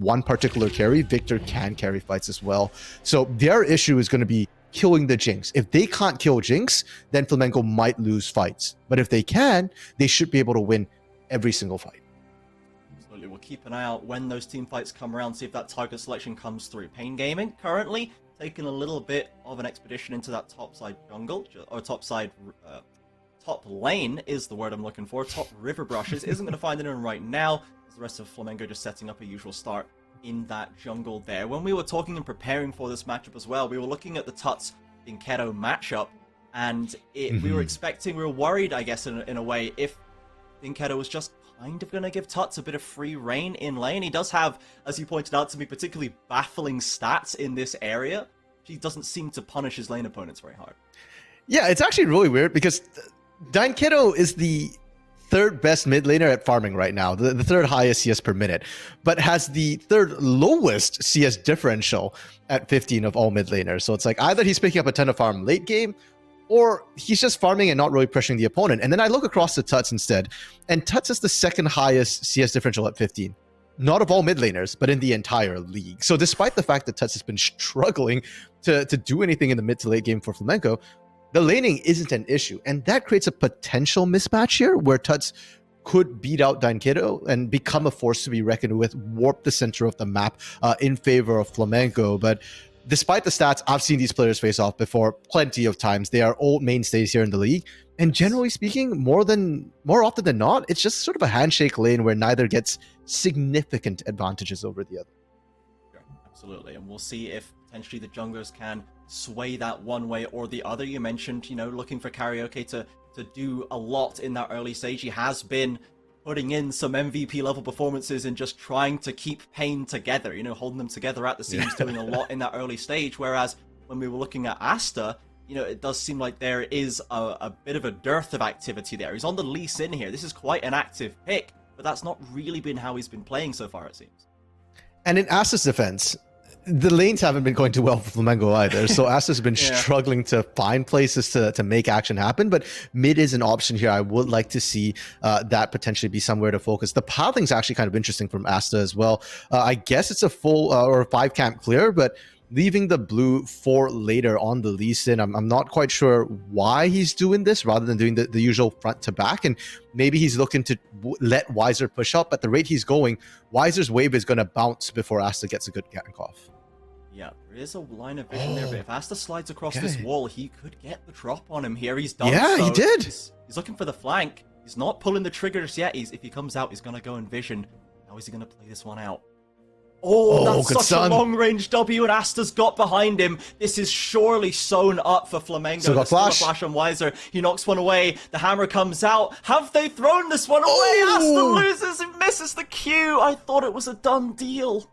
one particular carry, Victor can carry fights as well. So their issue is going to be killing the Jinx. If they can't kill Jinx, then Flamengo might lose fights. But if they can, they should be able to win every single fight. Absolutely. We'll keep an eye out when those team fights come around, see if that target selection comes through. paiN Gaming currently taking a little bit of an expedition into that topside jungle, or topside, top lane is the word I'm looking for. Top river brushes isn't going to find anyone right now, as the rest of Flamengo just setting up a usual start in that jungle there. When we were talking and preparing for this matchup as well, we were looking at the Tuts Dinkedo matchup, and we were worried, I guess, in a way, if Dinkedo was just kind of going to give Tuts a bit of free reign in lane. He does have, as you pointed out to me, particularly baffling stats in this area. He doesn't seem to punish his lane opponents very hard. Yeah, it's actually really weird because Dinkedo is the third best mid laner at farming right now, the third highest CS per minute, but has the third lowest CS differential at 15 of all mid laners. So it's like either he's picking up a ton of farm late game, or he's just farming and not really pressuring the opponent. And then I look across to Tuts instead, and Tuts is the second highest CS differential at 15. Not of all mid laners, but in the entire league. So despite the fact that Tuts has been struggling to do anything in the mid to late game for Flamengo, the laning isn't an issue. And that creates a potential mismatch here where Tuts could beat out Dinkedo and become a force to be reckoned with, warp the center of the map in favor of Flamengo. But despite the stats, I've seen these players face off before plenty of times. They are old mainstays here in the league. And generally speaking, more often than not, it's just sort of a handshake lane where neither gets significant advantages over the other. Sure, absolutely. And we'll see if potentially the junglers can sway that one way or the other. You mentioned, looking for Karaoke to do a lot in that early stage. He has been putting in some MVP level performances and just trying to keep paiN together, holding them together at the seams, doing a lot in that early stage. Whereas when we were looking at Asta, it does seem like there is a bit of a dearth of activity there. He's on the Lee Sin here. This is quite an active pick, but that's not really been how he's been playing so far, it seems. And in Asta's defense, the lanes haven't been going too well for Flamengo either. So Asta's been struggling to find places to make action happen. But mid is an option here. I would like to see that potentially be somewhere to focus. The pathing's actually kind of interesting from Asta as well. I guess it's a full or 5 camp clear, but leaving the blue for later on the Lee Sin. I'm not quite sure why he's doing this rather than doing the usual front to back. And maybe he's looking to let Weiser push up. At the rate he's going, Weiser's wave is going to bounce before Asta gets a good gank off. Yeah, there is a line of vision there, but if Asta slides across this wall, he could get the drop on him here. He's done so. He did. He's looking for the flank. He's not pulling the triggers yet. If he comes out, he's going to go in vision. How is he going to play this one out? That's such a long-range W, and Asta's got behind him. This is surely sewn up for Flamengo. So got flash. Flash on Weiser. He knocks one away. The hammer comes out. Have they thrown this one away? Asta loses and misses the Q. I thought it was a done deal.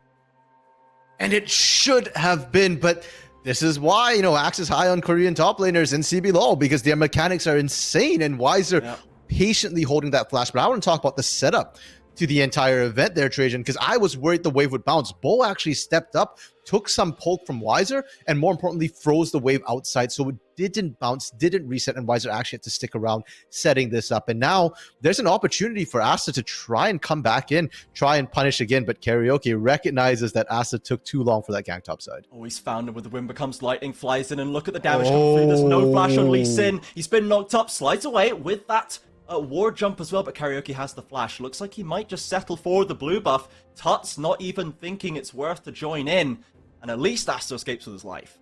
And it should have been, but this is why, Axe is high on Korean top laners in CBLOL, because their mechanics are insane, and Weiser patiently holding that flash. But I want to talk about the setup to the entire event there, Trajan, because I was worried the wave would bounce. Bo actually stepped up, took some poke from Weiser, and more importantly, froze the wave outside, so it didn't bounce, didn't reset, and Weiser actually had to stick around setting this up. And now there's an opportunity for Asta to try and come back in, try and punish again, but Karaoke recognizes that Asta took too long for that gank topside. He's found him with the wind becomes lightning, flies in, and look at the damage come through. There's no flash on Lee Sin. He's been knocked up, slides away with that ward jump as well, but Karaoke has the flash. Looks like he might just settle for the blue buff. Tuts not even thinking it's worth to join in, and at least Asta escapes with his life.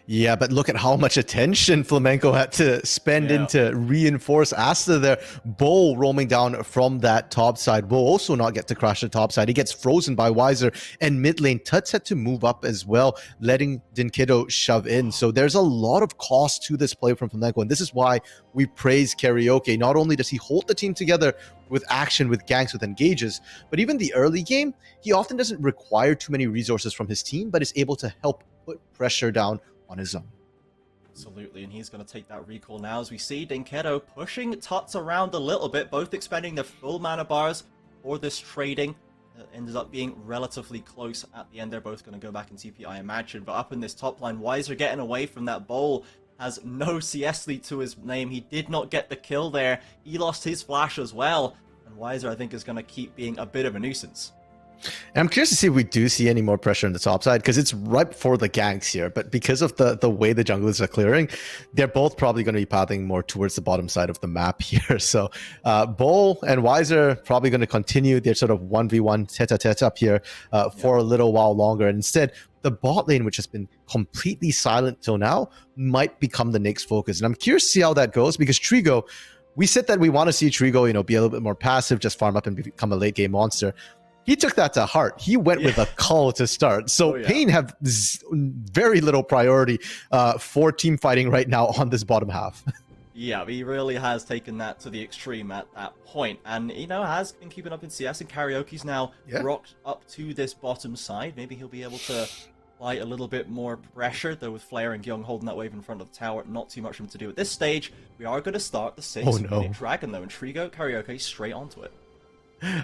Yeah, but look at how much attention Flamengo had to spend in to reinforce Asta there. Bo roaming down from that top side will also not get to crash the top side. He gets frozen by Weiser, and mid lane Tuts had to move up as well, letting Dinkedo shove in. So there's a lot of cost to this play from Flamengo, and this is why we praise Karaoke. Not only does he hold the team together with action, with ganks, with engages, but even the early game, he often doesn't require too many resources from his team, but is able to help put pressure down on his own. Absolutely, and he's going to take that recall now as we see Dinkedo pushing Tuts around a little bit, both expending their full mana bars for this trading. It ended up being relatively close at the end. They're both going to go back in TP, I imagine, but up in this top line, Weiser getting away from that bowl, has no CS lead to his name. He did not get the kill there. He lost his flash as well, and Weiser, I think, is going to keep being a bit of a nuisance. And I'm curious to see if we do see any more pressure on the top side, because it's right before the ganks here. But because of the way the junglers are clearing, they're both probably going to be pathing more towards the bottom side of the map here. So Bull and Wiser probably going to continue their sort of 1v1 tete-a-tete up here for a little while longer. And instead, the bot lane, which has been completely silent till now, might become the next focus. And I'm curious to see how that goes, because Trigo, we said that we want to see Trigo, be a little bit more passive, just farm up and become a late game monster. He took that to heart. He went with a cull to start. So paiN have very little priority for team fighting right now on this bottom half. Yeah, he really has taken that to the extreme at that point. And, has been keeping up in CS, and Karaoke's now rocked up to this bottom side. Maybe he'll be able to apply a little bit more pressure, though with Flare and Gyung holding that wave in front of the tower, not too much for him to do at this stage. We are going to start the 6-minute Dragon, though, and Trigo, Karaoke straight onto it.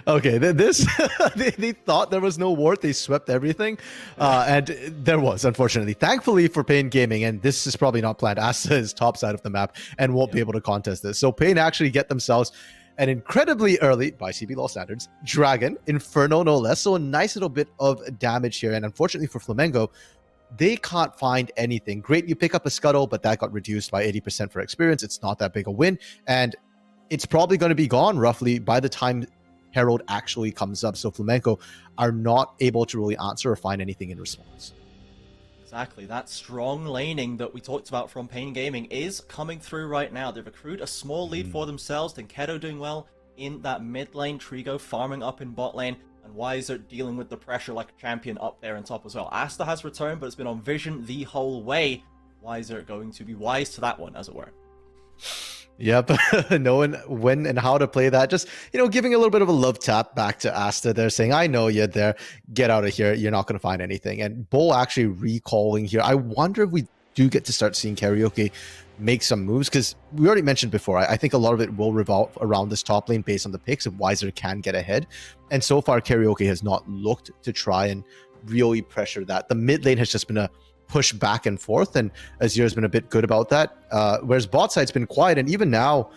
Okay, this they thought there was no ward. They swept everything, and there was, unfortunately. Thankfully for paiN Gaming, and this is probably not planned, Asta is top side of the map and won't be able to contest this. So paiN actually get themselves an incredibly early, by CBLOL standards, Dragon, Inferno no less. So a nice little bit of damage here. And unfortunately for Flamengo, they can't find anything. Great, you pick up a Scuttle, but that got reduced by 80% for experience. It's not that big a win. And it's probably going to be gone roughly by the time Herald actually comes up. So Flamengo are not able to really answer or find anything in response. Exactly, that strong laning that we talked about from paiN Gaming is coming through right now. They've accrued a small lead for themselves. Denkedo doing well in that mid lane, Trigo farming up in bot lane, and Wiser dealing with the pressure like a champion up there in top as well. Asta has returned, but it's been on vision the whole way. Wiser going to be wise to that one, as it were. Yep, knowing when and how to play that. Just, giving a little bit of a love tap back to Asta. They're saying, I know you're there. Get out of here. You're not going to find anything. And Bull actually recalling here. I wonder if we do get to start seeing Karaoke make some moves, because we already mentioned before, I think a lot of it will revolve around this top lane based on the picks if Wiser can get ahead. And so far, Karaoke has not looked to try and really pressure that. The mid lane has just been a push back and forth, and Azir's been a bit good about that, whereas bot side's been quiet. And even now,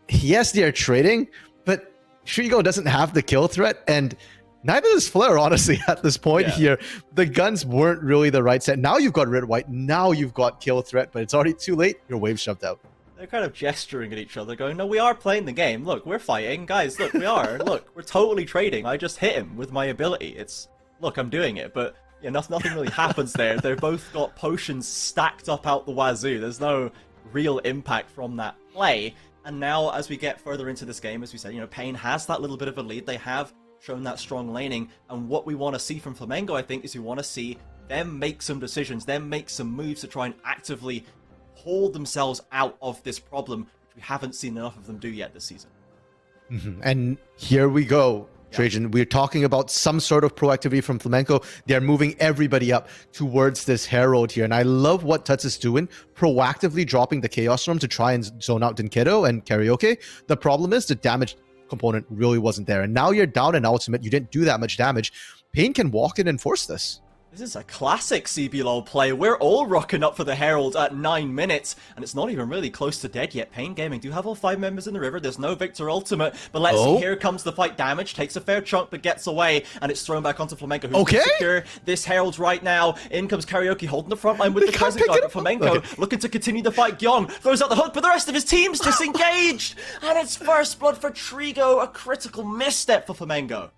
yes, they're trading, but Trigo doesn't have the kill threat, and neither does Flare, honestly, at this point here. The guns weren't really the right set. Now you've got red white, now you've got kill threat, but it's already too late. Your wave shoved out. They're kind of gesturing at each other, going, no, we are playing the game. Look, we're fighting. Guys, look, we are. Look, we're totally trading. I just hit him with my ability. Look, I'm doing it, but yeah, nothing really happens there. They've both got potions stacked up out the wazoo. There's no real impact from that play. And now, as we get further into this game, as we said, paiN has that little bit of a lead. They have shown that strong laning. And what we want to see from Flamengo, I think, is we want to see them make some decisions, them make some moves to try and actively hold themselves out of this problem, which we haven't seen enough of them do yet this season. And here we go. Trajan, we're talking about some sort of proactivity from Flamengo. They're moving everybody up towards this Herald here. And I love what Tuts is doing, proactively dropping the Chaos Storm to try and zone out Denkedo and Karaoke. The problem is the damage component really wasn't there. And now you're down an ultimate. You didn't do that much damage. paiN can walk in and force this. This is a classic CBLOL play. We're all rocking up for the Herald at 9 minutes, and it's not even really close to dead yet. paiN Gaming do have all 5 members in the river. There's no Victor ultimate, but let's see. Here comes the fight. Damage takes a fair chunk, but gets away, and it's thrown back onto Flamengo, who's going to secure this Herald right now. In comes Karaoke, holding the front line with the Crescent Guard, but Flamengo looking to continue the fight. Gyong throws out the hook, but the rest of his team's disengaged, and it's first blood for Trigo, a critical misstep for Flamengo.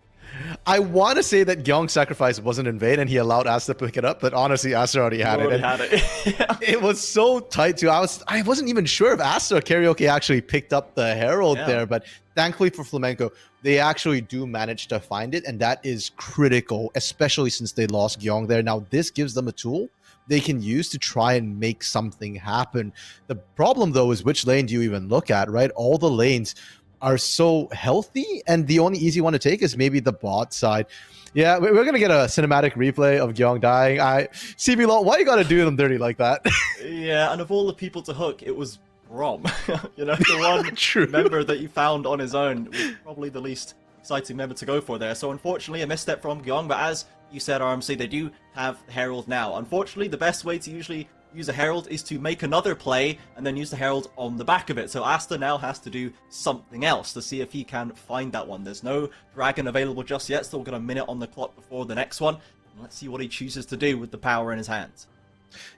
I want to say that Gyong's sacrifice wasn't in vain and he allowed Asta to pick it up, but honestly, Asta already had it. It was so tight too. I wasn't even sure if Asta or Karaoke actually picked up the Herald there, but thankfully for Flamengo, they actually do manage to find it, and that is critical, especially since they lost Gyong there. Now, this gives them a tool they can use to try and make something happen. The problem, though, is which lane do you even look at, right? All the lanes are so healthy, and the only easy one to take is maybe the bot side. Yeah, we're going to get a cinematic replay of Gyong dying. CBLOL, why you got to do them dirty like that? Yeah, and of all the people to hook, it was Brom. The one member that you found on his own was probably the least exciting member to go for there. So unfortunately, a misstep from Gyong, but as you said, RMC, they do have Herald now. Unfortunately, the best way to usually use a Herald is to make another play and then use the Herald on the back of it. So Asta now has to do something else to see if he can find that one. There's no Dragon available just yet, still got a minute on the clock before the next one. And let's see what he chooses to do with the power in his hands.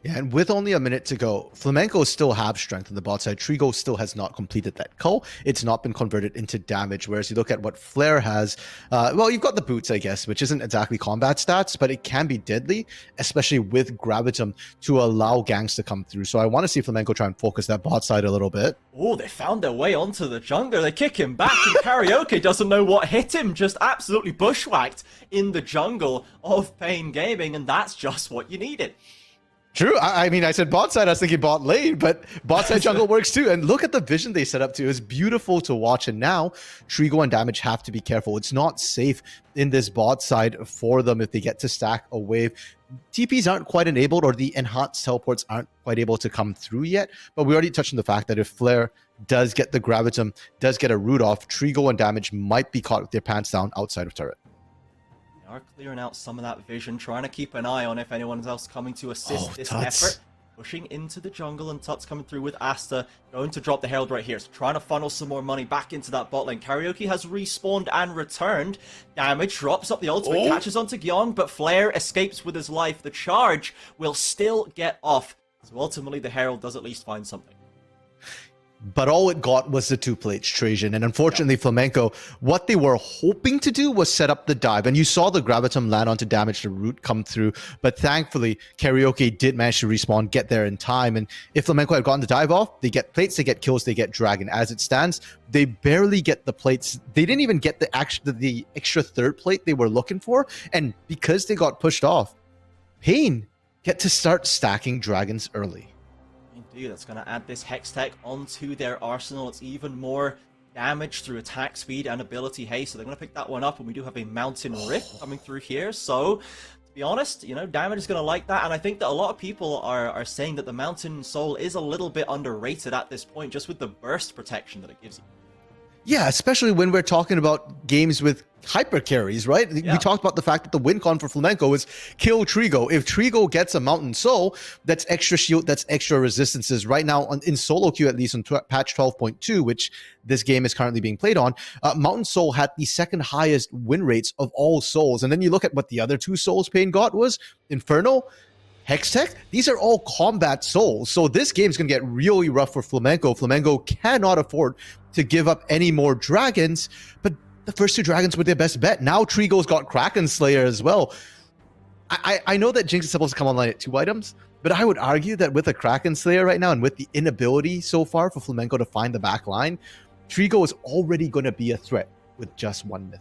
Yeah, and with only a minute to go, Flamengo still have strength on the bot side. Trigo still has not completed that cull. It's not been converted into damage, whereas you look at what Flare has, well, you've got the boots, I guess, which isn't exactly combat stats, but it can be deadly, especially with Gravitum to allow ganks to come through. So I want to see Flamengo try and focus that bot side a little bit. Oh, they found their way onto the jungler. They kick him back, and Karaoke doesn't know what hit him. Just absolutely bushwhacked in the jungle of paiN Gaming, and that's just what you needed. True. I mean, I said bot side, I was thinking bot lane, but bot side jungle works too. And look at the vision they set up too. It's beautiful to watch. And now Trigo and Damage have to be careful. It's not safe in this bot side for them if they get to stack a wave. TPs aren't quite enabled, or the enhanced teleports aren't quite able to come through yet. But we already touched on the fact that if Flare does get the Gravitum, does get a root off, Trigo and Damage might be caught with their pants down outside of turret. Are clearing out some of that vision, trying to keep an eye on if anyone else coming to assist this Tuts. effort. Pushing into the jungle, and Tuts coming through with Asta, going to drop the Herald right here. So trying to funnel some more money back into that bot lane. Karaoke has respawned and returned. Damage drops up the ultimate, catches onto Gyeong, but Flare escapes with his life. The charge will still get off. So ultimately the Herald does at least find something. But all it got was the two plates, Trajan. And unfortunately, Flamengo, what they were hoping to do was set up the dive. And you saw the Gravitum land onto damage, the root come through. But thankfully, Karaoke did manage to respawn, get there in time. And if Flamengo had gotten the dive off, they get plates, they get kills, they get Dragon. As it stands, they barely get the plates. They didn't even get the extra third plate they were looking for. And because they got pushed off, paiN get to start stacking Dragons early. Indeed, that's going to add this Hex Tech onto their arsenal. It's even more damage through attack speed and ability haste, so they're going to pick that one up, and we do have a Mountain Rift coming through here. So, to be honest, you know, Damage is going to like that, and I think that a lot of people are saying that the Mountain Soul is a little bit underrated at this point, just with the burst protection that it gives you. Yeah, especially when we're talking about games with hyper carries, right? Yeah. We talked about the fact that the win con for Flamengo is kill Trigo. If Trigo gets a Mountain Soul, that's extra shield, that's extra resistances. Right now, in solo queue, at least on patch 12.2, which this game is currently being played on, Mountain Soul had the second highest win rates of all souls. And then you look at what the other two souls paiN got was Inferno, Hextech. These are all combat souls. So this game is going to get really rough for Flamengo. Flamengo cannot afford to give up any more dragons, but the first two dragons were their best bet. Now Trigo's got Kraken Slayer as well. I know that Jinx is supposed to come online at 2 items, but I would argue that with a Kraken Slayer right now and with the inability so far for Flamengo to find the back line, Trigo is already going to be a threat with just 1 myth.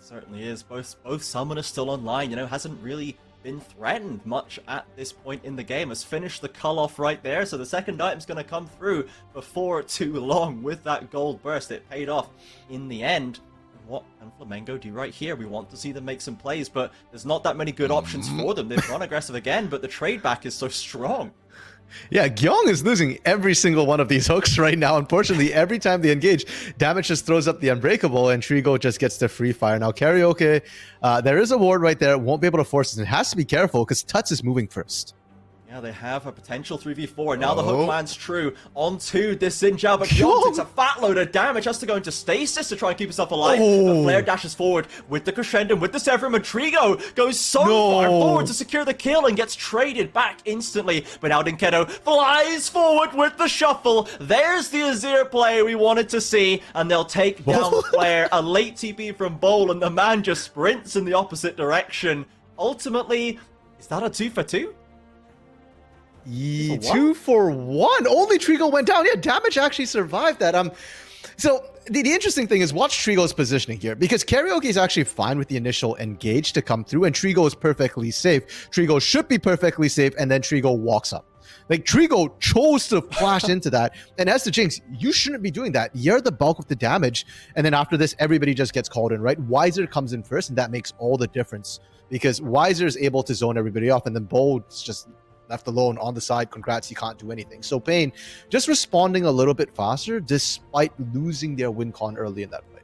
Certainly is. Both summoners still online, you know, hasn't really been threatened much at this point in the game. Has finished the cull off right there, so the second item's going to come through before too long with that gold burst. It paid off in the end. What can Flamengo do right here? We want to see them make some plays, but there's not that many good options for them. They've gone aggressive again, but the trade back is so strong. Yeah, Gyeong is losing every single one of these hooks right now. Unfortunately, every time they engage, Damage just throws up the Unbreakable, and Trigo just gets the free fire. Now, Karaoke, there is a ward right there. Won't be able to force it. It has to be careful because Tuts is moving first. Yeah, they have a potential 3v4. Now the hook lands true onto this Xin but Gyeong takes a fat load of damage. Has to go into stasis to try and keep himself alive. But Flare dashes forward with the Crescendo, with the Severum, and Trigo goes so far forward to secure the kill and gets traded back instantly. But now Dinkedo flies forward with the shuffle. There's the Azir play we wanted to see, and they'll take down Flare. A late TP from Bowl, and the man just sprints in the opposite direction. Ultimately, is that a 2 for 2? 2 for 1. Only Trigo went down. Yeah, Damage actually survived that. So the interesting thing is watch Trigo's positioning here, because Karaoke is actually fine with the initial engage to come through, and Trigo is perfectly safe. Trigo should be perfectly safe, and then Trigo walks up. Like, Trigo chose to flash into that. And as the Jinx, you shouldn't be doing that. You're the bulk of the damage. And then after this, everybody just gets called in, right? Wiser comes in first, and that makes all the difference, because Wiser is able to zone everybody off, and then Bold's just left alone on the side. Congrats, you can't do anything. So paiN just responding a little bit faster despite losing their win con early in that fight.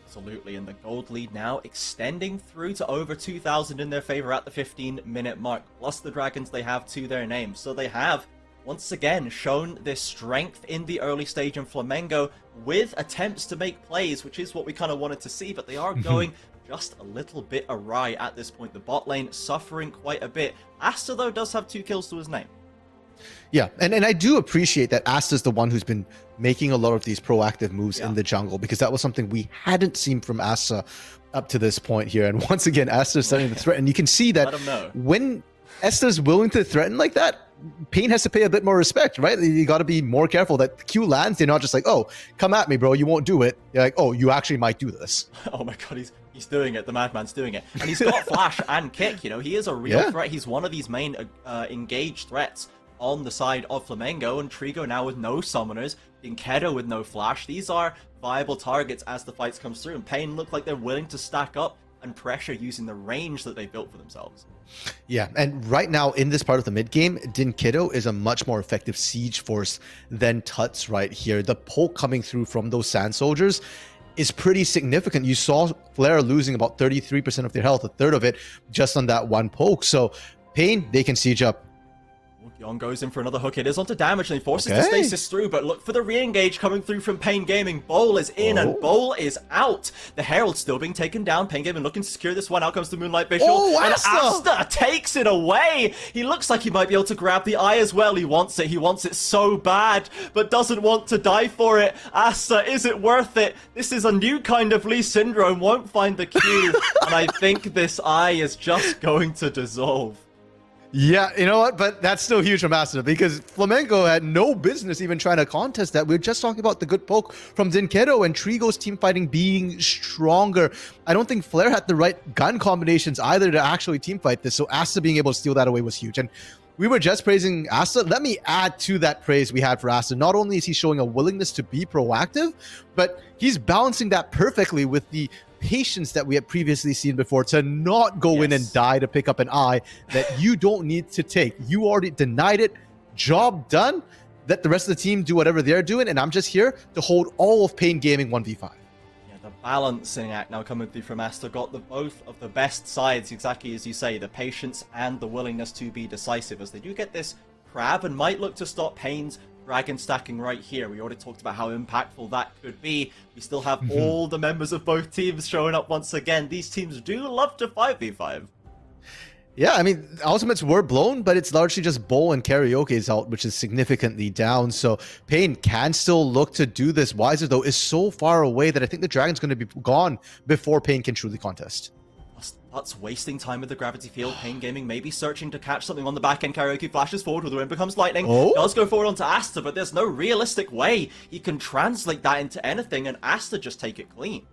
Absolutely, and the gold lead now extending through to over 2,000 in their favor at the 15-minute mark, plus the dragons they have to their name. So they have, once again, shown their strength in the early stage in Flamengo with attempts to make plays, which is what we kind of wanted to see, but they are going just a little bit awry at this point. The bot lane suffering quite a bit. Asta, though, does have 2 kills to his name. Yeah, and I do appreciate that Asta's the one who's been making a lot of these proactive moves in the jungle, because that was something we hadn't seen from Asta up to this point here. And once again, Asta's starting to threaten. You can see that when Asta's willing to threaten like that, paiN has to pay a bit more respect, right? You got to be more careful that the Q lands. They're not just like, oh, come at me, bro, you won't do it. You're like, oh, you actually might do this. Oh my god, he's doing it. The madman's doing it. And he's got flash and kick, you know. He is a real threat. He's one of these main engaged threats on the side of Flamengo, and Trigo now with no summoners, Dinkedo with no flash. These are viable targets as the fights comes through, and paiN look like they're willing to stack up and pressure using the range that they built for themselves. Yeah, and right now in this part of the mid game, Dinkedo is a much more effective siege force than Tuts right here. The poke coming through from those sand soldiers is pretty significant. You saw Flare losing about 33% of their health, a third of it just on that one poke. So paiN, they can siege up. Young goes in for another hook. It is onto damage, and he forces the stasis through, but look for the re-engage coming through from paiN Gaming. Bowl is in, and Bowl is out. The Herald still being taken down. paiN Gaming looking to secure this one. Out comes the Moonlight Visual, and Asta takes it away. He looks like he might be able to grab the eye as well. He wants it so bad, but doesn't want to die for it. Asta, is it worth it? This is a new kind of Lee syndrome. Won't find the Q, and I think this eye is just going to dissolve. Yeah, you know what? But that's still huge from Asta, because Flamengo had no business even trying to contest that. We were just talking about the good poke from Dinkedo and Trigo's team fighting being stronger. I don't think Flare had the right gun combinations either to actually team fight this, so Asta being able to steal that away was huge. And we were just praising Asta. Let me add to that praise we had for Asta. Not only is he showing a willingness to be proactive, but he's balancing that perfectly with the patience that we had previously seen before, to not go in and die to pick up an eye that you don't need to take. You already denied it. Job done. Let the rest of the team do whatever they're doing, and I'm just here to hold all of paiN Gaming 1v5. The balancing act now coming through from Asta got both of the best sides, exactly as you say, the patience and the willingness to be decisive, as they do get this crab and might look to stop paiN's dragon stacking right here. We already talked about how impactful that could be. We still have all the members of both teams showing up once again. These teams do love to 5v5. Yeah, I mean, ultimates were blown, but it's largely just Bowl and Karaoke's out, which is significantly down. So paiN can still look to do this. Wiser, though, is so far away that I think the Dragon's going to be gone before paiN can truly contest. That's wasting time with the gravity field. paiN Gaming maybe searching to catch something on the back end. Karaoke flashes forward with the wind becomes lightning. Does go forward onto Asta, but there's no realistic way he can translate that into anything, and Asta just take it clean.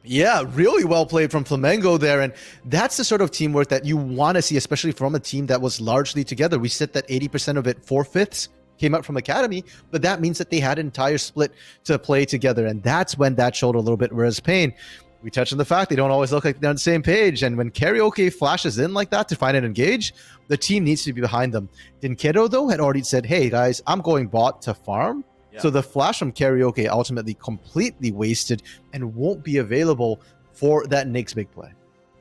Yeah, really well played from Flamengo there, and that's the sort of teamwork that you want to see, especially from a team that was largely together. We said that 80% of it, 4/5 came out from Academy, but that means that they had an entire split to play together, and that's when that showed a little bit. Whereas paiN, we touched on the fact they don't always look like they're on the same page, and when Karaoke flashes in like that to find and engage, the team needs to be behind them. Dinkedo, though, had already said, hey guys, I'm going bot to farm. So the flash from Karaoke ultimately completely wasted and won't be available for that Nyx big play.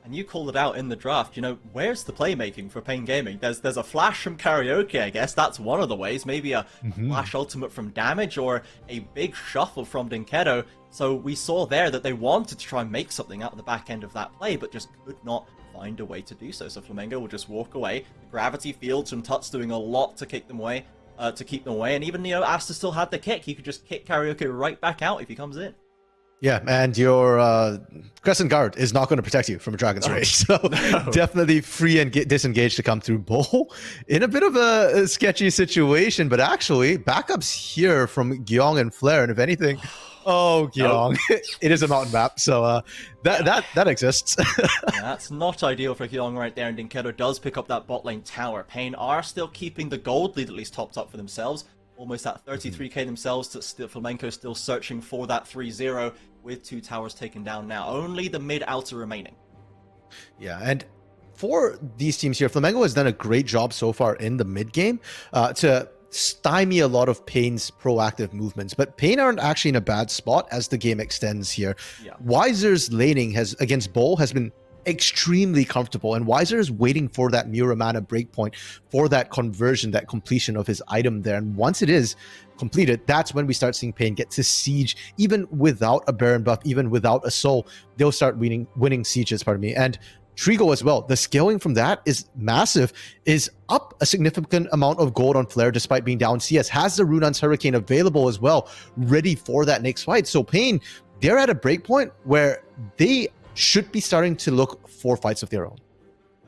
And you called it out in the draft. You know, where's the playmaking for paiN Gaming? There's a flash from Karaoke, I guess. That's one of the ways. Maybe a flash ultimate from Damage, or a big shuffle from Dinkedo. So we saw there that they wanted to try and make something out of the back end of that play, but just could not find a way to do so. So Flamengo will just walk away. The gravity fields from Tuts doing a lot to kick them away. To keep them away, and even, you know, Asta still had the kick. He could just kick Karaoke right back out if he comes in. Yeah, and your Crescent Guard is not going to protect you from a Dragon's Rage, so definitely free and get disengaged to come through. Bowl in a bit of a sketchy situation, but actually backups here from Gyeong and Flare, and if anything, Gyeong, it is a mountain map, so that exists. That's not ideal for Gyeong right there, and Dinkedo does pick up that bot lane tower. paiN are still keeping the gold lead at least topped up for themselves. Almost at 33k themselves. Flamenco still searching for that 3-0 with 2 towers taken down now. Only the mid outer remaining. Yeah, and for these teams here, Flamengo has done a great job so far in the mid game to stymie a lot of paiN's proactive movements. But paiN aren't actually in a bad spot as the game extends here. Yeah. Weiser's laning against Bull has been extremely comfortable, and Weiser is waiting for that Muramana breakpoint, for that conversion, that completion of his item there. And once it is completed, that's when we start seeing paiN get to siege, even without a Baron buff, even without a soul. They'll start winning sieges, pardon me. And Trigo as well. The scaling from that is massive, is up a significant amount of gold on Flare despite being down. CS has the Runan's Hurricane available as well, ready for that next fight. So paiN, they're at a breakpoint where they should be starting to look for fights of their own.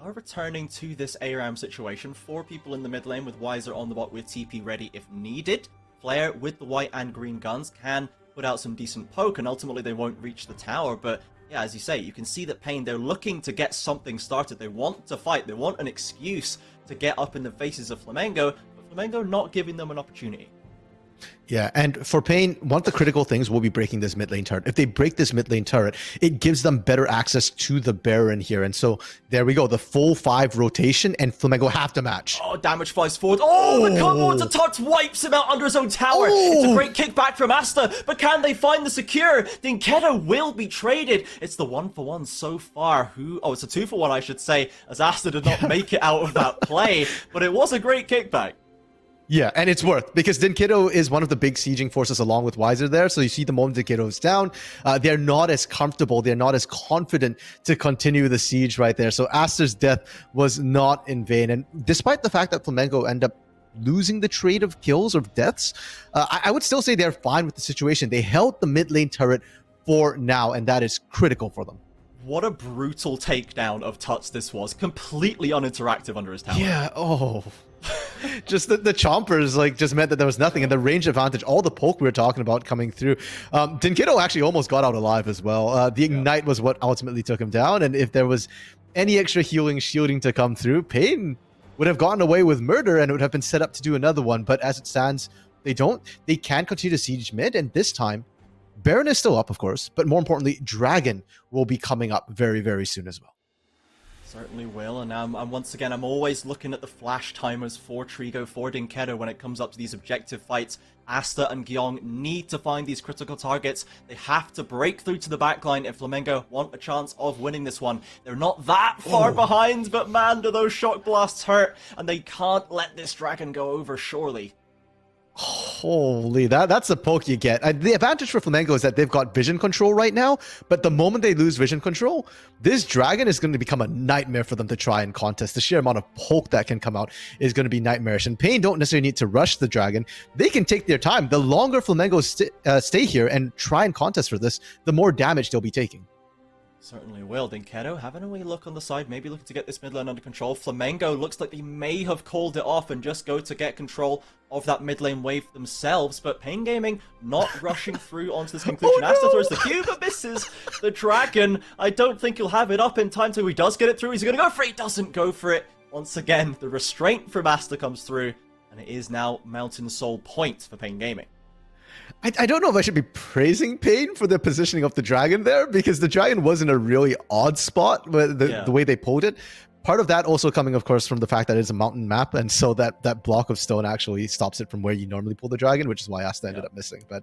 Now returning to this ARAM situation, 4 people in the mid lane with Weiser on the bot with TP ready if needed. Flare with the white and green guns can put out some decent poke, and ultimately they won't reach the tower, but yeah, as you say, you can see that paiN, they're looking to get something started. They want to fight. They want an excuse to get up in the faces of Flamengo, but Flamengo not giving them an opportunity. Yeah, and for paiN, one of the critical things will be breaking this mid lane turret. If they break this mid lane turret, it gives them better access to the Baron here. And so there we go, the full 5 rotation, and Flamengo have to match. Oh, damage flies forward. Oh, the combo into Tux wipes him out under his own tower. It's a great kickback from Asta, but can they find the secure? Dinketo will be traded. It's the 1-for-1 so far. It's a 2-for-1, I should say, as Asta did not make it out of that play, but it was a great kickback. Yeah, and it's worth, because Dinketo is one of the big sieging forces along with Weiser there. So you see the moment Dinketo is down, they're not as comfortable, they're not as confident to continue the siege right there. So Aster's death was not in vain. And despite the fact that Flamengo end up losing the trade of kills or deaths, I would still say they're fine with the situation. They held the mid lane turret for now, and that is critical for them. What a brutal takedown of Tuts this was. Completely uninteractive under his tower. Yeah, just the chompers just meant that there was nothing, and the range advantage, all the poke we were talking about coming through. Dinketo actually almost got out alive as well. The ignite was what ultimately took him down, and if there was any extra healing, shielding to come through, paiN would have gotten away with murder, and it would have been set up to do another one. But as it stands, they don't. They can continue to siege mid, and this time, Baron is still up, of course, but more importantly, Dragon will be coming up very, very soon as well. Certainly will, and once again, I'm always looking at the flash timers for Trigo, for Dinketo when it comes up to these objective fights. Asta and Gyeong need to find these critical targets. They have to break through to the backline if Flamengo want a chance of winning this one. They're not that far behind, but man, do those shock blasts hurt, and they can't let this Dragon go over, surely. Holy, that's the poke you get. The advantage for Flamengo is that they've got vision control right now, but the moment they lose vision control, this Dragon is going to become a nightmare for them to try and contest. The sheer amount of poke that can come out is going to be nightmarish, and paiN don't necessarily need to rush the Dragon. They can take their time. The longer Flamengo stay here and try and contest for this, the more damage they'll be taking. Certainly will. Dinketo having a wee look on the side, maybe looking to get this mid lane under control. Flamengo looks like they may have called it off and just go to get control of that mid lane wave themselves, but paiN Gaming not rushing through onto this conclusion. Asta throws the cube, but misses the Dragon. I don't think he'll have it up in time till he does get it through. He's going to go for it. He doesn't go for it. Once again, the restraint from Asta comes through, and it is now Mountain Soul point for paiN Gaming. I don't know if I should be praising paiN for the positioning of the Dragon there, because the Dragon was in a really odd spot with the way they pulled it. Part of that also coming, of course, from the fact that it's a mountain map, and so that block of stone actually stops it from where you normally pull the Dragon, which is why Asta ended up missing. But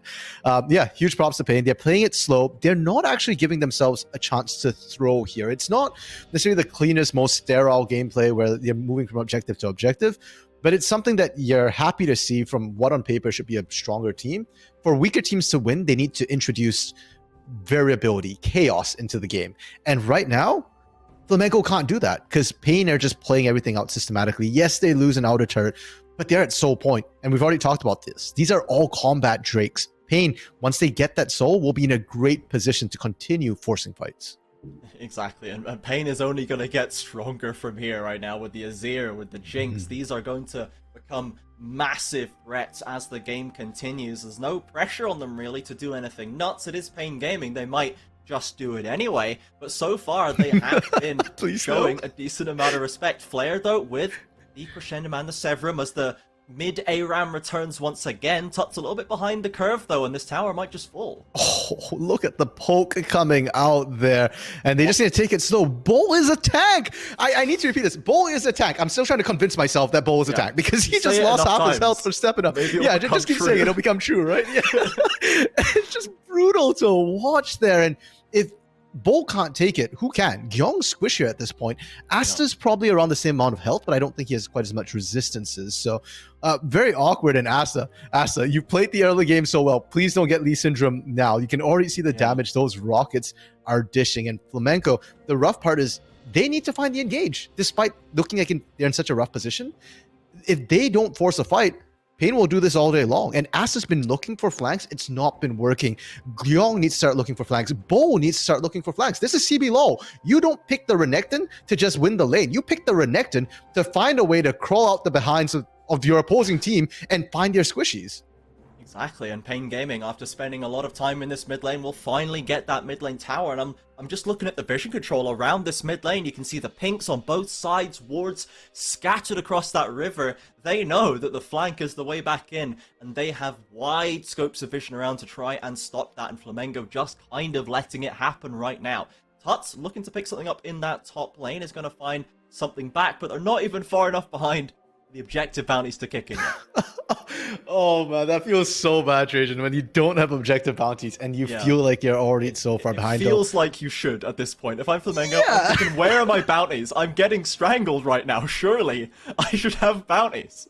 yeah, huge props to paiN. They're playing it slow. They're not actually giving themselves a chance to throw here. It's not necessarily the cleanest, most sterile gameplay where they're moving from objective to objective, but it's something that you're happy to see from what on paper should be a stronger team. For weaker teams to win, they need to introduce variability, chaos into the game. And right now, Flamengo can't do that because paiN are just playing everything out systematically. Yes, they lose an outer turret, but they're at soul point, and we've already talked about this. These are all combat drakes. paiN, once they get that soul, will be in a great position to continue forcing fights. Exactly, and paiN is only going to get stronger from here right now with the Azir, with the Jinx. These are going to become massive threats as the game continues. There's no pressure on them really to do anything nuts. It is paiN Gaming. They might just do it anyway, but so far they have been showing a decent amount of respect. Flare though with the Crescendo and the Severum as the Mid ARAM returns once again. Tut's a little bit behind the curve though, and this tower might just fall. Oh, look at the poke coming out there. And they just need to take it slow. Bull is a tank. I need to repeat this. Bull is a tank. I'm still trying to convince myself that Bull is a tank because he just lost half his health for stepping up. Yeah, just keep saying it. It'll become true, right? Yeah. It's just brutal to watch there. And if Bull can't take it, who can? Gyeong's squishier at this point. Asta's probably around the same amount of health, but I don't think he has quite as much resistances. So very awkward in Asta. Asta, you played the early game so well. Please don't get Lee Syndrome now. You can already see the damage those rockets are dishing. And Flamengo, the rough part is they need to find the engage. Despite looking like they're in such a rough position, if they don't force a fight, paiN will do this all day long. And Asta's been looking for flanks. It's not been working. Gyeong needs to start looking for flanks. Bo needs to start looking for flanks. This is CBLOL. You don't pick the Renekton to just win the lane. You pick the Renekton to find a way to crawl out the behinds of your opposing team and find your squishies. Exactly, and paiN Gaming, after spending a lot of time in this mid lane, will finally get that mid lane tower. And I'm just looking at the vision control around this mid lane. You can see the pinks on both sides, wards scattered across that river. They know that the flank is the way back in, and they have wide scopes of vision around to try and stop that. And Flamengo just kind of letting it happen right now. Tuts looking to pick something up in that top lane, is going to find something back, but they're not even far enough behind the objective bounties to kick in yet. Oh man, that feels so bad, Trajan, when you don't have objective bounties and you feel like you're already so far behind. It feels like you should at this point. If I'm Flamengo, I'm thinking, where are my bounties? I'm getting strangled right now. Surely I should have bounties.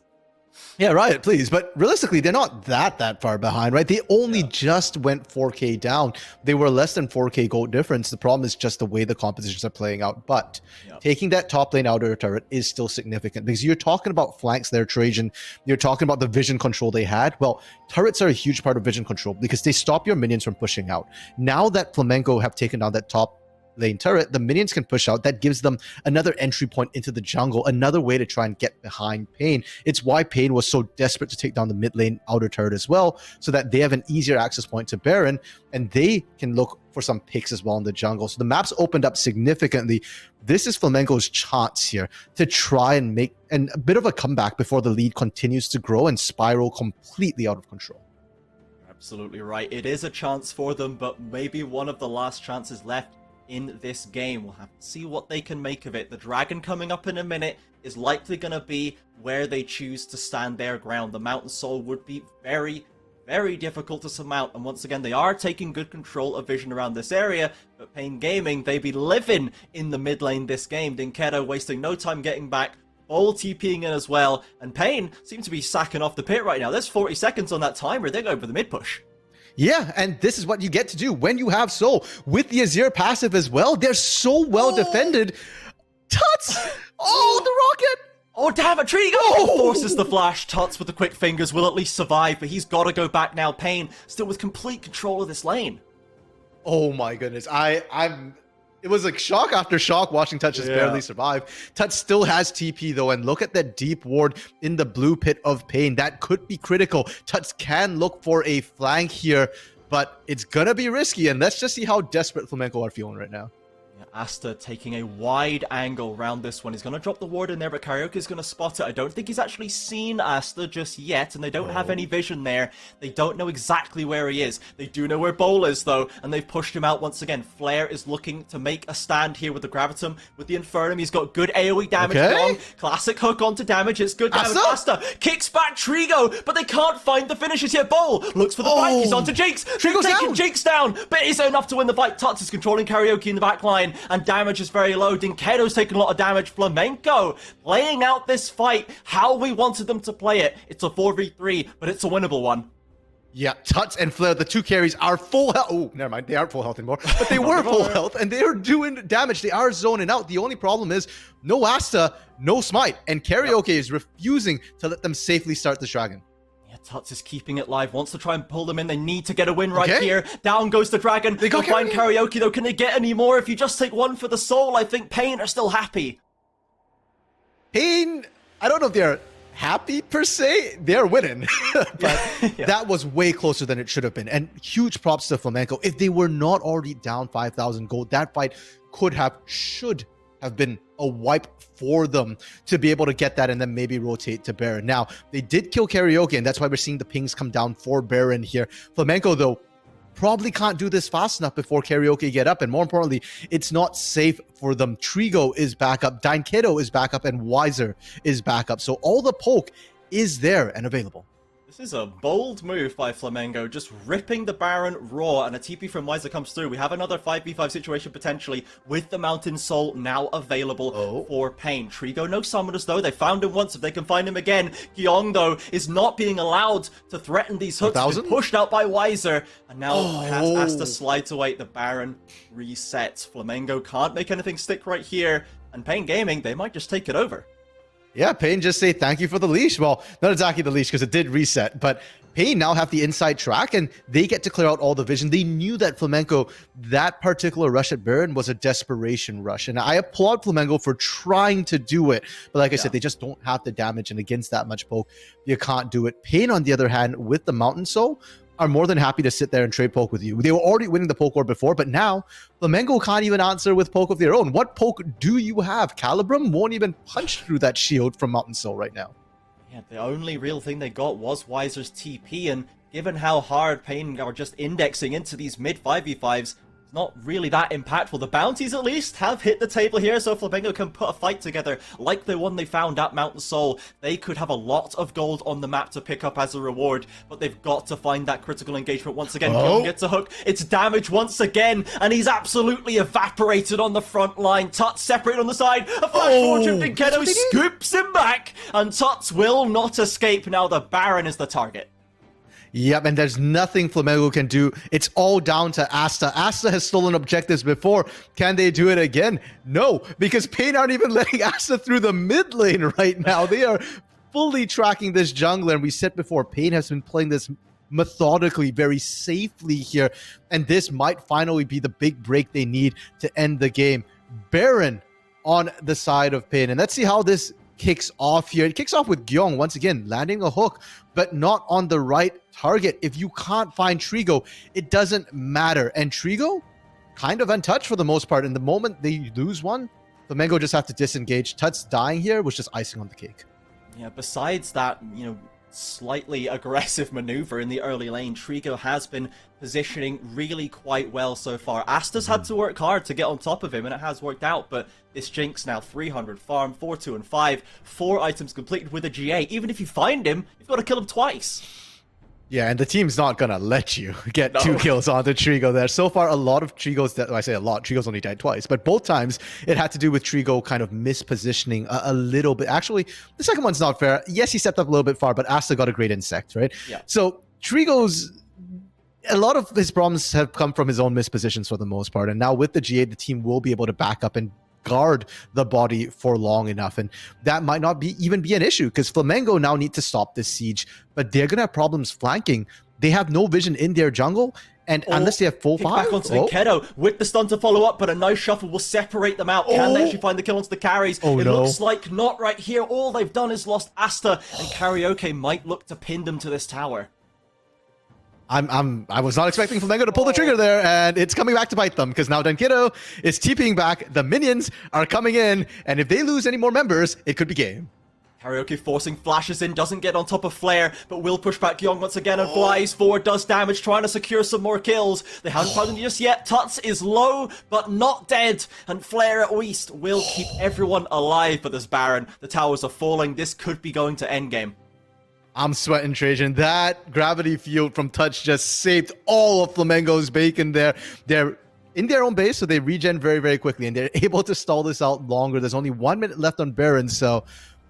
Yeah, Riot, please. But realistically, they're not that far behind, right? They only just went 4K down. They were less than 4K gold difference. The problem is just the way the compositions are playing out. But taking that top lane outer turret is still significant because you're talking about flanks there, Trajan. You're talking about the vision control they had. Well, turrets are a huge part of vision control because they stop your minions from pushing out. Now that Flamengo have taken down that top lane turret, the minions can push out. That gives them another entry point into the jungle, another way to try and get behind paiN. It's why paiN was so desperate to take down the mid lane outer turret as well, so that they have an easier access point to Baron, and they can look for some picks as well in the jungle. So the map's opened up significantly. This is Flamengo's chance here to try and make a bit of a comeback before the lead continues to grow and spiral completely out of control. Absolutely right. It is a chance for them, but maybe one of the last chances left in this game. We'll have to see what they can make of it. The dragon coming up in a minute is likely going to be where they choose to stand their ground. The Mountain Soul would be very, very difficult to surmount, and once again they are taking good control of vision around this area, but paiN Gaming, they be living in the mid lane this game. Dinkedo wasting no time getting back, all TPing in as well, and paiN seem to be sacking off the pit right now. There's 40 seconds on that timer. They're going for the mid push. Yeah, and this is what you get to do when you have Soul. With the Azir passive as well, they're so well defended. Tuts! Oh, the rocket! Oh, damn it, Trigo! Forces the flash. Tuts with the quick fingers will at least survive, but he's got to go back now. paiN still with complete control of this lane. Oh my goodness. It was like shock after shock watching Tuts just barely survive. Tuts still has TP though, and look at that deep ward in the blue pit of paiN. That could be critical. Tuts can look for a flank here, but it's gonna be risky, and let's just see how desperate Flamengo are feeling right now. Asta taking a wide angle around this one. He's going to drop the ward in there, but Karaoke's going to spot it. I don't think he's actually seen Asta just yet, and they don't have any vision there. They don't know exactly where he is. They do know where Bowl is, though, and they've pushed him out once again. Flair is looking to make a stand here with the Gravitum, with the Infernum. He's got good AoE damage going. Classic hook onto damage. It's good damage. Asta kicks back Trigo, but they can't find the finishes here. Bowl looks for the fight. He's onto Jinx. Trigo's down. Jinx down, but is enough to win the fight. Tuts is controlling Karaoke in the back line, and damage is very low. Dinkedo's taking a lot of damage. Flamengo playing out this fight how we wanted them to play it. It's a 4v3, but it's a winnable one. Yeah, Tuts and Flair, the two carries, are full health. Oh, never mind. They aren't full health anymore. But they were full health, and they are doing damage. They are zoning out. The only problem is no Asta, no Smite. And Karaoke is refusing to let them safely start this dragon. Tuts is keeping it live, wants to try and pull them in. They need to get a win right here. Down goes the dragon. They'll find Karaoke though. Can they get any more? If you just take one for the soul, I think paiN are still happy. paiN, I don't know if they're happy per se. They're winning. But that was way closer than it should have been. And huge props to Flamengo. If they were not already down 5,000 gold, that fight should have been a wipe for them to be able to get that and then maybe rotate to Baron. Now, they did kill Karaoke, and that's why we're seeing the pings come down for Baron here. Flamengo, though, probably can't do this fast enough before Karaoke get up, and more importantly, it's not safe for them. Trigo is back up, daiN is back up, and Weiser is back up. So all the poke is there and available. This is a bold move by Flamengo, just ripping the Baron raw, and a TP from Weiser comes through. We have another 5v5 situation potentially with the Mountain Soul now available for paiN. Trigo no summoners though. They found him once. If they can find him again, Gyong though is not being allowed to threaten these hooks. He's been pushed out by Weiser, and now has Asta slides away. The Baron resets. Flamengo can't make anything stick right here, and paiN Gaming, they might just take it over. Yeah, paiN just say thank you for the leash. Well, not exactly the leash because it did reset, but paiN now have the inside track and they get to clear out all the vision. They knew that Flamengo, that particular rush at Baron was a desperation rush. And I applaud Flamengo for trying to do it. But like I said, they just don't have the damage, and against that much poke, you can't do it. paiN, on the other hand, with the Mountain Soul, are more than happy to sit there and trade poke with you. They were already winning the poke war before, but now Flamengo can't even answer with poke of their own. What poke do you have? Calibrum won't even punch through that shield from Mountain Soul right now. Yeah, the only real thing they got was Weiser's TP, and given how hard paiN are just indexing into these mid 5v5s, not really that impactful. The bounties at least have hit the table here, so Flamengo can put a fight together like the one they found at Mountain Soul. They could have a lot of gold on the map to pick up as a reward, but they've got to find that critical engagement once again. Gyong gets a hook, it's damage once again, and he's absolutely evaporated on the front line. Tuts separated on the side, a flash forward from daiN scoops him back, and Tuts will not escape. Now the Baron is the target. Yep, and there's nothing Flamengo can do. It's all down to Asta. Asta has stolen objectives before. Can they do it again? No, because paiN aren't even letting Asta through the mid lane right now. They are fully tracking this jungler, and we said before, paiN has been playing this methodically, very safely here, and this might finally be the big break they need to end the game. Baron on the side of paiN, and let's see how this kicks off here. It kicks off with Gyong once again landing a hook, but not on the right target. If you can't find Trigo, it doesn't matter. And Trigo kind of untouched for the most part. And the moment they lose one, Flamengo just have to disengage. Tuts dying here was just icing on the cake. Yeah, besides that, you know, slightly aggressive maneuver in the early lane, Trigo has been positioning really quite well so far. Asta's had to work hard to get on top of him, and it has worked out, but this Jinx now 300 farm, 4, 2, and 5, 4 items completed with a GA. Even if you find him, you've got to kill him twice. Yeah, and the team's not gonna let you get 2 kills onto Trigo there. So far, a lot of Trigo's, I say a lot, Trigo's only died twice, but both times it had to do with Trigo kind of mispositioning a little bit. Actually, the second one's not fair. Yes, he stepped up a little bit far, but Asta got a great insect, right? Yeah. So Trigo's, a lot of his problems have come from his own mispositions for the most part, and now with the GA, the team will be able to back up and guard the body for long enough, and that might not be even be an issue because Flamengo now need to stop this siege, but they're gonna have problems flanking. They have no vision in their jungle, and unless they have full fire. Back onto daiN with the stun to follow up, but a nice shuffle will separate them out. Can they actually find the kill onto the carries? It looks like not right here. All they've done is lost Asta, and Karaoke might look to pin them to this tower. I was not expecting Flamengo to pull the trigger there, and it's coming back to bite them because now daiN is TPing back. The minions are coming in, and if they lose any more members, it could be game. Karaoke forcing flashes in, doesn't get on top of Flare, but will push back Gyong once again and flies forward, does damage, trying to secure some more kills. They haven't found him just yet. Tuts is low, but not dead, and Flare at least will keep everyone alive for this Baron. The towers are falling. This could be going to endgame. I'm sweating, Trajan. That gravity field from Touch just saved all of Flamengo's bacon there. They're in their own base, so they regen very, very quickly, and they're able to stall this out longer. There's only 1 minute left on Baron, so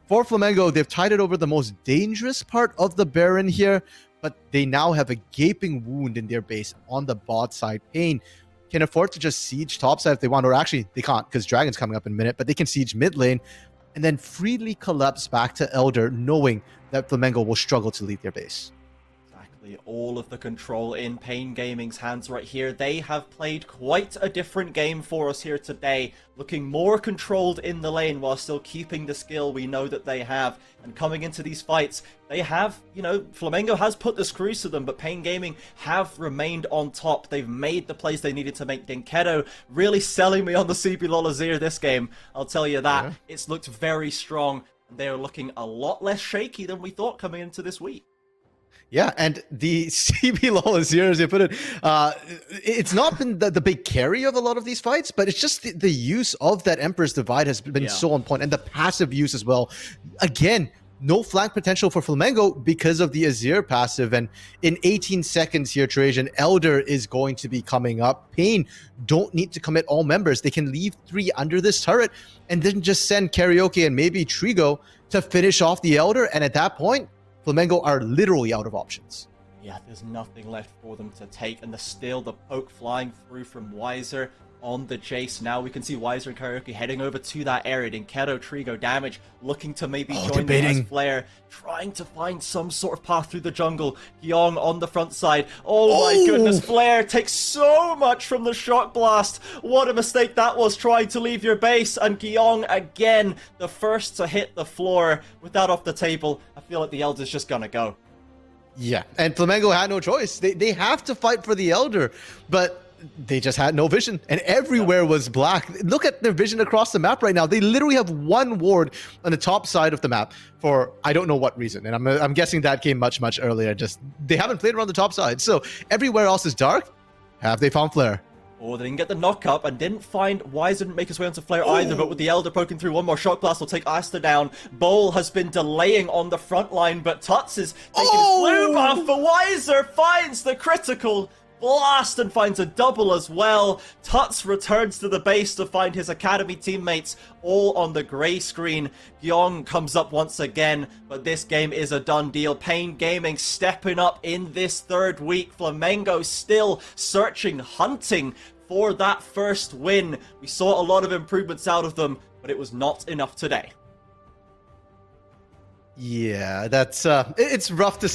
for Flamengo, they've tided over the most dangerous part of the Baron here, but they now have a gaping wound in their base on the bot side. paiN can afford to just siege topside if they want, or actually, they can't, because Dragon's coming up in a minute, but they can siege mid lane, and then freely collapse back to Elder, knowing that Flamengo will struggle to leave their base. All of the control in paiN Gaming's hands right here. They have played quite a different game for us here today, looking more controlled in the lane while still keeping the skill we know that they have. And coming into these fights, they have, you know, Flamengo has put the screws to them, but paiN Gaming have remained on top. They've made the plays they needed to make. Dinkedo really selling me on the CBLOL Azir this game, I'll tell you that. Yeah. It's looked very strong, and they're looking a lot less shaky than we thought coming into this week. Yeah, and the CBLOL Azir, as you put it, it's not been the big carry of a lot of these fights, but it's just the use of that Emperor's Divide has been so on point, and the passive use as well. Again, no flank potential for Flamengo because of the Azir passive, and in 18 seconds here, Trajan, Elder is going to be coming up. paiN don't need to commit all members. They can leave 3 under this turret and then just send Karaoke and maybe Trigo to finish off the Elder, and at that point, Flamengo are literally out of options. Yeah, there's nothing left for them to take, and still the poke flying through from Weiser on the Jace. Now we can see Weiser and Karaoke heading over to that area. Dinkedo, Trigo, Damage, looking to maybe join the as Flare, trying to find some sort of path through the jungle. Gyong on the front side. Oh my goodness, Flare takes so much from the Shock Blast. What a mistake that was, trying to leave your base. And Gyong again, the first to hit the floor. With that off the table, I feel like the Elder's just gonna go. Yeah, and Flamengo had no choice. They have to fight for the Elder, but they just had no vision, and everywhere was black. Look at their vision across the map right now. They literally have one ward on the top side of the map for I don't know what reason, and I'm guessing that came much earlier. Just they haven't played around the top side, so everywhere else is dark. Have they found Flare? Oh, they didn't get the knock up and didn't find Weiser, didn't make his way onto Flare either, but with the Elder poking through, one more Shock Blast will take Asta down. Bowl has been delaying on the front line, but Tuts is taking his blue buff for Weiser, finds the critical blast and finds a double as well. Tuts returns to the base to find his academy teammates all on the grey screen. Gyong comes up once again, but this game is a done deal. paiN Gaming stepping up in this third week. Flamengo still searching, hunting for that first win. We saw a lot of improvements out of them, but it was not enough today. Yeah, that's it's rough to